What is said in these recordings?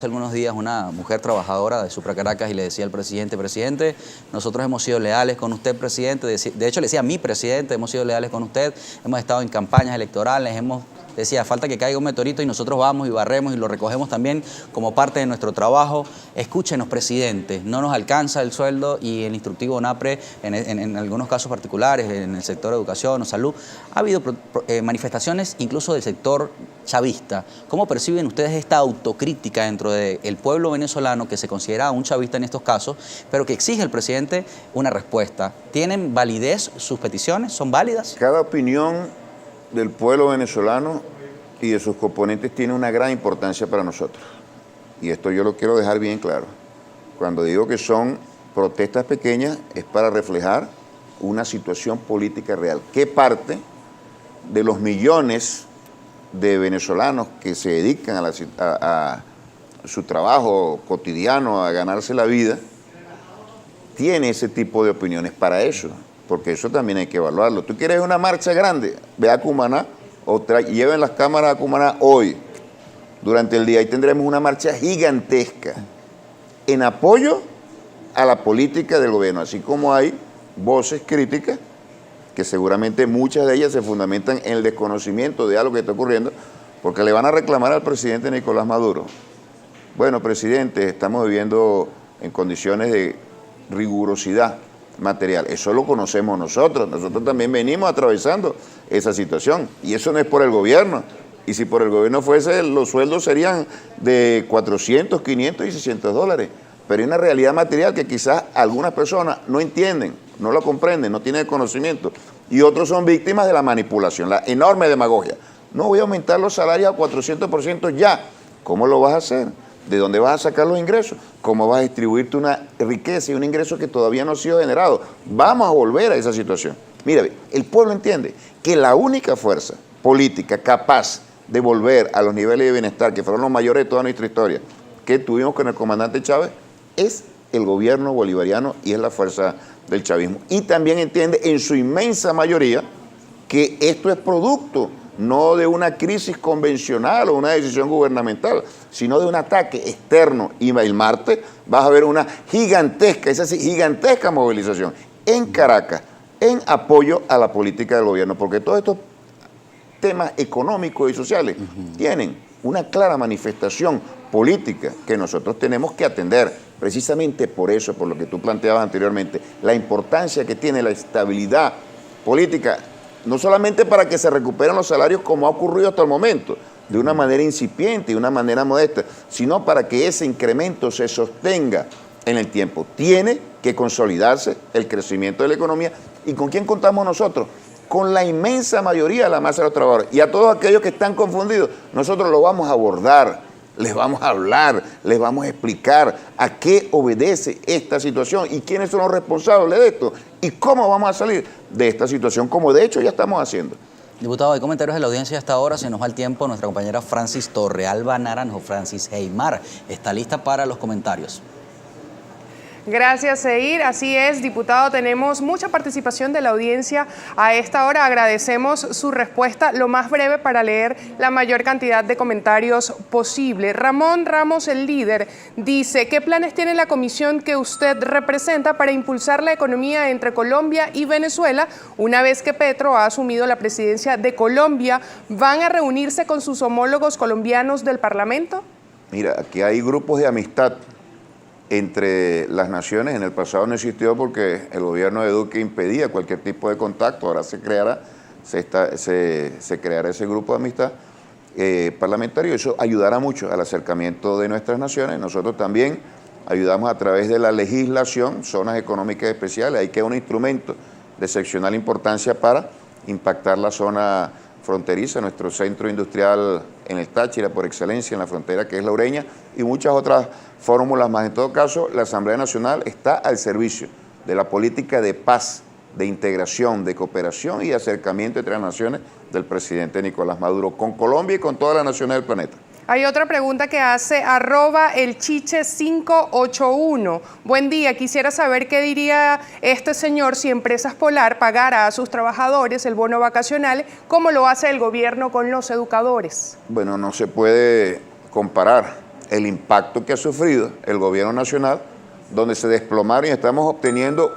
Hace algunos días una mujer trabajadora de Supra Caracas y le decía al presidente, presidente, nosotros hemos sido leales con usted, presidente, de hecho le decía a mi presidente, hemos sido leales con usted, hemos estado en campañas electorales, decía, falta que caiga un meteorito y nosotros vamos y barremos y lo recogemos también como parte de nuestro trabajo. Escúchenos, presidente, no nos alcanza el sueldo y el instructivo ONAPRE, en algunos casos particulares, en el sector de educación o salud, ha habido manifestaciones incluso del sector chavista. ¿Cómo perciben ustedes esta autocrítica dentro del pueblo venezolano que se considera un chavista en estos casos, pero que exige al presidente una respuesta? ¿Tienen validez sus peticiones? ¿Son válidas? Cada opinión del pueblo venezolano y de sus componentes tiene una gran importancia para nosotros. Y esto yo lo quiero dejar bien claro. Cuando digo que son protestas pequeñas es para reflejar una situación política real. ¿Qué parte de los millones de venezolanos que se dedican a su trabajo cotidiano, a ganarse la vida, tiene ese tipo de opiniones para eso? Porque eso también hay que evaluarlo. ¿Tú quieres una marcha grande? Ve a Cumaná o lleven las cámaras a Cumaná hoy, durante el día. Ahí tendremos una marcha gigantesca en apoyo a la política del gobierno, así como hay voces críticas que seguramente muchas de ellas se fundamentan en el desconocimiento de algo que está ocurriendo, porque le van a reclamar al presidente Nicolás Maduro. Bueno, presidente, estamos viviendo en condiciones de rigurosidad material. Eso lo conocemos nosotros. Nosotros también venimos atravesando esa situación. Y eso no es por el gobierno. Y si por el gobierno fuese, los sueldos serían de 400, 500 y 600 dólares. Pero hay una realidad material que quizás algunas personas no entienden, no lo comprenden, no tienen el conocimiento. Y otros son víctimas de la manipulación, la enorme demagogia. No voy a aumentar los salarios a 400% ya. ¿Cómo lo vas a hacer? ¿De dónde vas a sacar los ingresos? ¿Cómo vas a distribuirte una riqueza y un ingreso que todavía no ha sido generado? Vamos a volver a esa situación. Mira, el pueblo entiende que la única fuerza política capaz de volver a los niveles de bienestar que fueron los mayores de toda nuestra historia, que tuvimos con el comandante Chávez, es el gobierno bolivariano y es la fuerza del chavismo. Y también entiende en su inmensa mayoría que esto es producto no de una crisis convencional o una decisión gubernamental, sino de un ataque externo. Y el martes vas a ver una gigantesca, esa sí, gigantesca movilización en Caracas en apoyo a la política del gobierno, porque todos estos temas económicos y sociales tienen una clara manifestación política que nosotros tenemos que atender. Precisamente por eso, por lo que tú planteabas anteriormente, la importancia que tiene la estabilidad política, no solamente para que se recuperen los salarios como ha ocurrido hasta el momento, de una manera incipiente y de una manera modesta, sino para que ese incremento se sostenga en el tiempo. Tiene que consolidarse el crecimiento de la economía. ¿Y con quién contamos nosotros? Con la inmensa mayoría de la masa de los trabajadores. Y a todos aquellos que están confundidos, nosotros lo vamos a abordar, les vamos a hablar, les vamos a explicar a qué obedece esta situación y quiénes son los responsables de esto y cómo vamos a salir de esta situación, como de hecho ya estamos haciendo. Diputado, hay comentarios de la audiencia hasta ahora, se nos va el tiempo. Nuestra compañera Francis Torrealba Naranjo, Francis Heymar, está lista para los comentarios. Gracias, Seir. Así es, diputado, tenemos mucha participación de la audiencia a esta hora. Agradecemos su respuesta lo más breve para leer la mayor cantidad de comentarios posible. Ramón Ramos, el líder, dice, ¿qué planes tiene la comisión que usted representa para impulsar la economía entre Colombia y Venezuela una vez que Petro ha asumido la presidencia de Colombia? ¿Van a reunirse con sus homólogos colombianos del Parlamento? Mira, aquí hay grupos de amistad entre las naciones. En el pasado no existió porque el gobierno de Duque impedía cualquier tipo de contacto. Ahora se creará ese grupo de amistad parlamentario. Eso ayudará mucho al acercamiento de nuestras naciones. Nosotros también ayudamos a través de la legislación, zonas económicas especiales. Ahí queda un instrumento de excepcional importancia para impactar la zona fronteriza, nuestro centro industrial en el Táchira por excelencia, en la frontera que es La Ureña, y muchas otras fórmulas más. En todo caso, la Asamblea Nacional está al servicio de la política de paz, de integración, de cooperación y de acercamiento entre las naciones del presidente Nicolás Maduro, con Colombia y con todas las naciones del planeta. Hay otra pregunta que hace @elchiche581. Buen día, quisiera saber qué diría este señor si Empresas Polar pagara a sus trabajadores el bono vacacional, como lo hace el gobierno con los educadores. Bueno, no se puede comparar el impacto que ha sufrido el gobierno nacional, donde se desplomaron y estamos obteniendo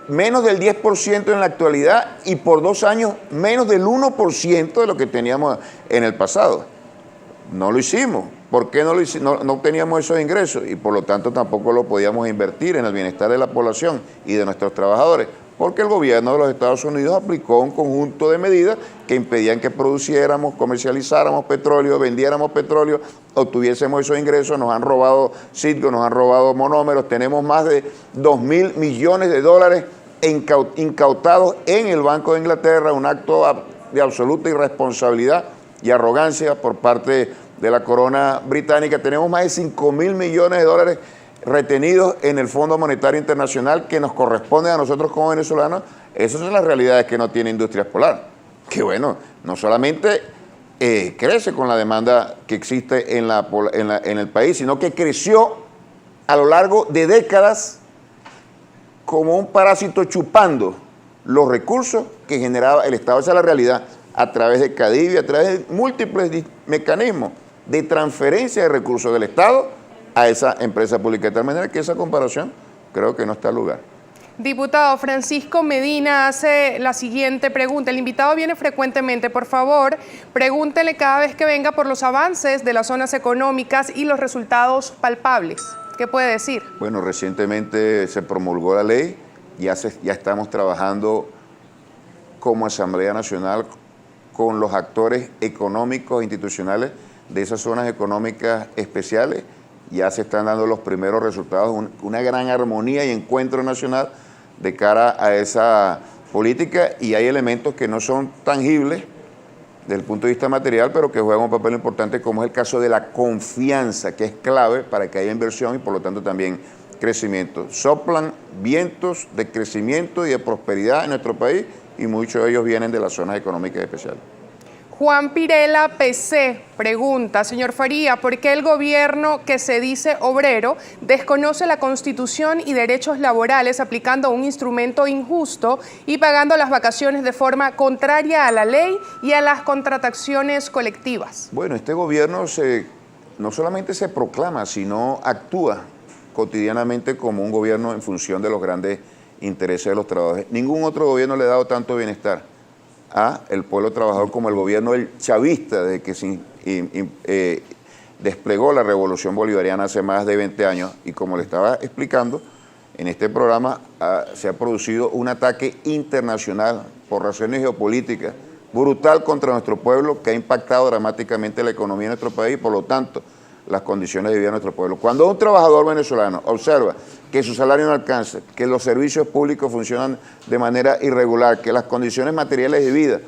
menos del 10% en la actualidad y por 2 años menos del 1% de lo que teníamos en el pasado. No lo hicimos. ¿Por qué no lo hicimos? No teníamos esos ingresos y por lo tanto tampoco lo podíamos invertir en el bienestar de la población y de nuestros trabajadores, porque el gobierno de los Estados Unidos aplicó un conjunto de medidas que impedían que produciéramos, comercializáramos petróleo, vendiéramos petróleo, obtuviésemos esos ingresos. Nos han robado Citgo, nos han robado monómeros, tenemos más de 2.000 millones de dólares incautados en el Banco de Inglaterra, un acto de absoluta irresponsabilidad y arrogancia por parte de la corona británica. Tenemos más de 5.000 millones de dólares retenidos en el Fondo Monetario Internacional que nos corresponde a nosotros como venezolanos. Esas son las realidades que no tiene Industrias Polar. Que bueno, no solamente crece con la demanda que existe en el país, sino que creció a lo largo de décadas como un parásito chupando los recursos que generaba el Estado. Esa es la realidad, a través de CADIVI, a través de múltiples mecanismos de transferencia de recursos del Estado a esa empresa pública, de tal manera que esa comparación creo que no está al lugar. Diputado Francisco Medina hace la siguiente pregunta. El invitado viene frecuentemente. Por favor, pregúntele cada vez que venga por los avances de las zonas económicas y los resultados palpables. ¿Qué puede decir? Bueno, recientemente se promulgó la ley, ya estamos trabajando como Asamblea Nacional con los actores económicos e institucionales de esas zonas económicas especiales. Ya se están dando los primeros resultados, una gran armonía y encuentro nacional de cara a esa política, y hay elementos que no son tangibles desde el punto de vista material, pero que juegan un papel importante, como es el caso de la confianza, que es clave para que haya inversión y por lo tanto también crecimiento. Soplan vientos de crecimiento y de prosperidad en nuestro país y muchos de ellos vienen de las zonas económicas especiales. Juan Pirela PC pregunta, señor Faría, ¿por qué el gobierno que se dice obrero desconoce la Constitución y derechos laborales aplicando un instrumento injusto y pagando las vacaciones de forma contraria a la ley y a las contrataciones colectivas? Bueno, este gobierno no solamente se proclama, sino actúa cotidianamente como un gobierno en función de los grandes intereses de los trabajadores. Ningún otro gobierno le ha dado tanto bienestar a el pueblo trabajador como el gobierno chavista, desde que se desplegó la revolución bolivariana hace más de 20 años. Y como le estaba explicando, en este programa se ha producido un ataque internacional por razones geopolíticas brutal contra nuestro pueblo, que ha impactado dramáticamente la economía de nuestro país y por lo tanto las condiciones de vida de nuestro pueblo. Cuando un trabajador venezolano observa que su salario no alcanza, que los servicios públicos funcionan de manera irregular, que las condiciones materiales de vida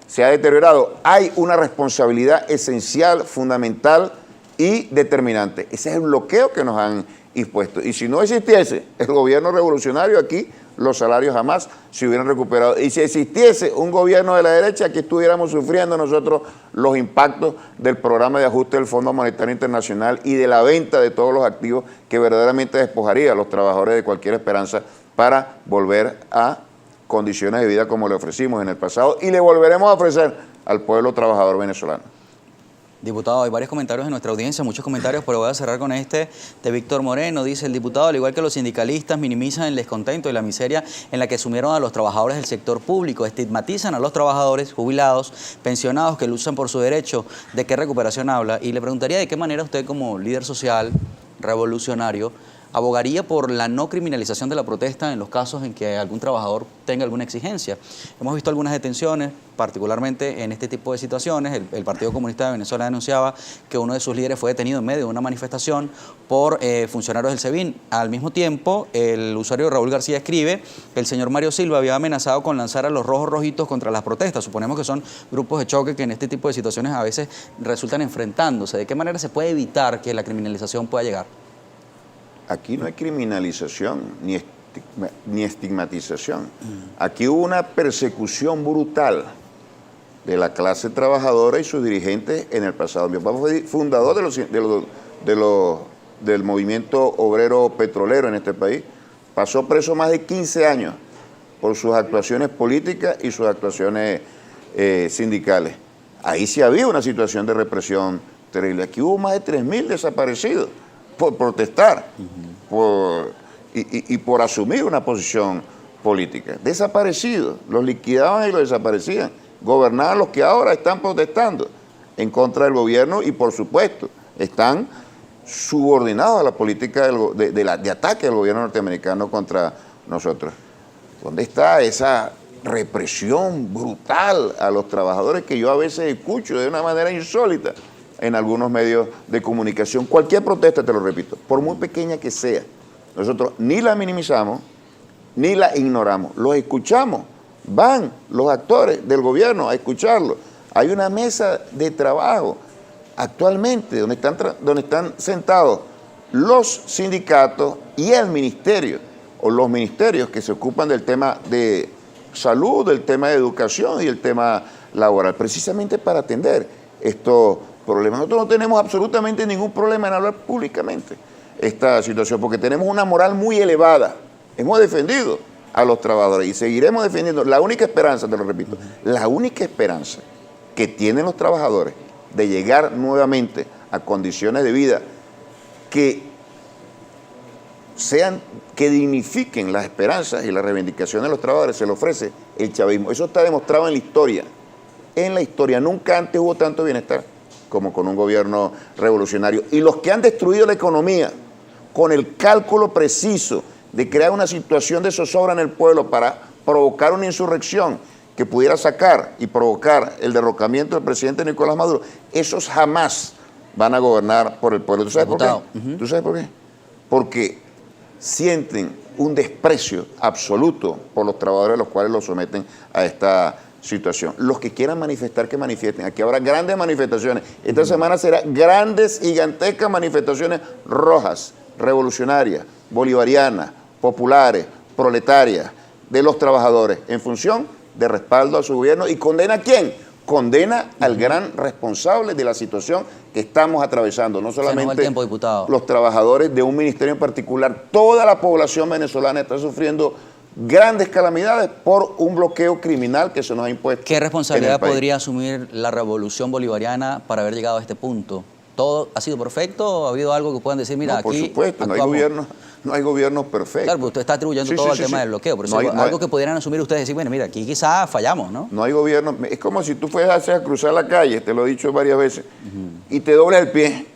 se ha deteriorado, hay una responsabilidad esencial, fundamental y determinante. Ese es el bloqueo que nos han impuesto. Y si no existiese el gobierno revolucionario, aquí los salarios jamás se hubieran recuperado. Y si existiese un gobierno de la derecha, aquí estuviéramos sufriendo nosotros los impactos del programa de ajuste del Fondo Monetario Internacional y de la venta de todos los activos que verdaderamente despojaría a los trabajadores de cualquier esperanza para volver a condiciones de vida como le ofrecimos en el pasado y le volveremos a ofrecer al pueblo trabajador venezolano. Diputado, hay varios comentarios en nuestra audiencia, muchos comentarios, pero voy a cerrar con este de Víctor Moreno. Dice: el diputado, al igual que los sindicalistas, minimizan el descontento y la miseria en la que sumieron a los trabajadores del sector público, estigmatizan a los trabajadores jubilados, pensionados que luchan por su derecho. ¿De qué recuperación habla? Y le preguntaría de qué manera usted, como líder social revolucionario, abogaría por la no criminalización de la protesta en los casos en que algún trabajador tenga alguna exigencia. Hemos visto algunas detenciones, particularmente en este tipo de situaciones. El Partido Comunista de Venezuela denunciaba que uno de sus líderes fue detenido en medio de una manifestación por funcionarios del SEBIN. Al mismo tiempo, el usuario Raúl García escribe que el señor Mario Silva había amenazado con lanzar a los rojos rojitos contra las protestas. Suponemos que son grupos de choque que en este tipo de situaciones a veces resultan enfrentándose. ¿De qué manera se puede evitar que la criminalización pueda llegar? Aquí no hay criminalización ni estigmatización. Aquí hubo una persecución brutal de la clase trabajadora y sus dirigentes en el pasado. Mi papá fue fundador del movimiento obrero petrolero en este país. Pasó preso más de 15 años por sus actuaciones políticas y sus actuaciones sindicales. Ahí sí había una situación de represión terrible. Aquí hubo más de 3.000 desaparecidos por protestar y por asumir una posición política. Desaparecidos, los liquidaban y los desaparecían. Gobernaban los que ahora están protestando en contra del gobierno y, por supuesto, están subordinados a la política de ataque del gobierno norteamericano contra nosotros. ¿Dónde está esa represión brutal a los trabajadores que yo a veces escucho de una manera insólita en algunos medios de comunicación? Cualquier protesta, te lo repito, por muy pequeña que sea, nosotros ni la minimizamos ni la ignoramos, los escuchamos, van los actores del gobierno a escucharlo. Hay una mesa de trabajo actualmente donde están sentados los sindicatos y el ministerio, o los ministerios que se ocupan del tema de salud, del tema de educación y el tema laboral, precisamente para atender estos problemas. Nosotros no tenemos absolutamente ningún problema en hablar públicamente esta situación, porque tenemos una moral muy elevada. Hemos defendido a los trabajadores y seguiremos defendiendo. La única esperanza, te lo repito, la única esperanza que tienen los trabajadores de llegar nuevamente a condiciones de vida que dignifiquen las esperanzas y las reivindicaciones de los trabajadores, se le ofrece el chavismo. Eso está demostrado en la historia. En la historia nunca antes hubo tanto bienestar como con un gobierno revolucionario. Y los que han destruido la economía con el cálculo preciso de crear una situación de zozobra en el pueblo para provocar una insurrección que pudiera sacar y provocar el derrocamiento del presidente Nicolás Maduro, esos jamás van a gobernar por el pueblo. ¿Tú sabes por qué? ¿Tú sabes por qué? Porque sienten un desprecio absoluto por los trabajadores a los cuales los someten a esta situación. Los que quieran manifestar, que manifiesten. Aquí habrá grandes manifestaciones. Esta semana será grandes, gigantescas manifestaciones rojas, revolucionarias, bolivarianas, populares, proletarias, de los trabajadores, en función de respaldo a su gobierno. ¿Y condena a quién? Condena al gran responsable de la situación que estamos atravesando. No solamente los trabajadores de un ministerio en particular, toda la población venezolana está sufriendo grandes calamidades por un bloqueo criminal que se nos ha impuesto. ¿Qué responsabilidad podría asumir la revolución bolivariana para haber llegado a este punto? ¿Todo ha sido perfecto o ha habido algo que puedan decir, mira, no, por aquí supuesto, no hay gobiernos perfectos. Claro, pero usted está atribuyendo todo al tema del bloqueo, por eso algo que pudieran asumir ustedes y decir, bueno, mira, aquí quizás fallamos, ¿no? No hay gobierno, es como si tú fueras a cruzar la calle, te lo he dicho varias veces, y te doblas el pie,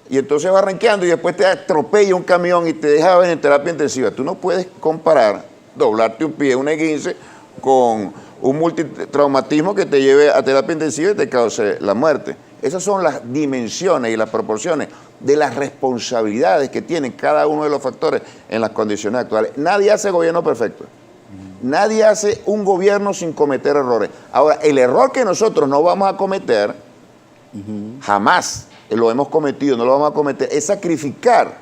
y entonces vas ranqueando y después te atropella un camión y te deja en terapia intensiva. Tú no puedes comparar doblarte un pie, un esguince, con un multitraumatismo que te lleve a terapia intensiva y te cause la muerte. Esas son las dimensiones y las proporciones de las responsabilidades que tienen cada uno de los factores en las condiciones actuales. Nadie hace gobierno perfecto. Nadie hace un gobierno sin cometer errores. Ahora, el error que nosotros no vamos a cometer, jamás lo hemos cometido, no lo vamos a cometer, es sacrificar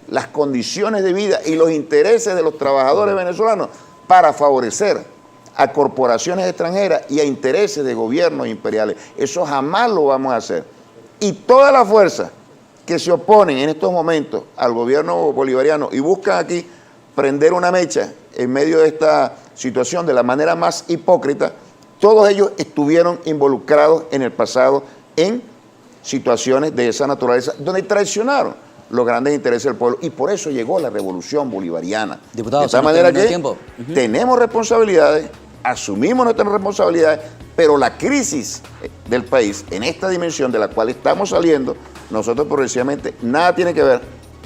las condiciones de vida y los intereses de los trabajadores venezolanos para favorecer a corporaciones extranjeras y a intereses de gobiernos imperiales. Eso jamás lo vamos a hacer. Y toda la fuerza que se oponen en estos momentos al gobierno bolivariano y buscan aquí prender una mecha en medio de esta situación de la manera más hipócrita, todos ellos estuvieron involucrados en el pasado en situaciones de esa naturaleza, donde traicionaron los grandes intereses del pueblo, y por eso llegó la revolución bolivariana. Diputado, de esta manera que tenemos responsabilidades, asumimos nuestras responsabilidades, pero la crisis del país, en esta dimensión de la cual estamos saliendo, nosotros progresivamente nada tiene que ver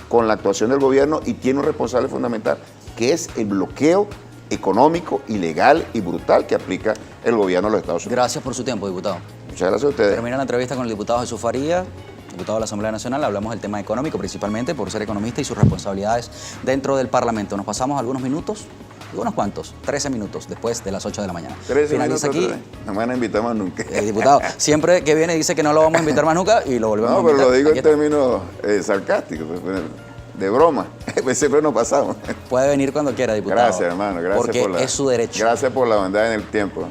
con la actuación del gobierno y tiene un responsable fundamental, que es el bloqueo económico, ilegal y brutal que aplica el gobierno de los Estados Unidos. Gracias por su tiempo, diputado. Muchas gracias a ustedes. Termina la entrevista con el diputado Jesús Farías, diputado de la Asamblea Nacional. Hablamos del tema económico, principalmente por ser economista y sus responsabilidades dentro del Parlamento. Nos pasamos algunos minutos, unos cuantos, 13 minutos después de las 8 de la mañana. 13 Finaliza minutos, aquí. no me van a invitar más nunca. Diputado, siempre que viene dice que no lo vamos a invitar más nunca y lo volvemos a invitar. No, pero lo digo Aquí en términos sarcásticos, de broma. Siempre nos pasamos. Puede venir cuando quiera, diputado. Gracias, hermano. Gracias porque es su derecho. Gracias por la bondad en el tiempo.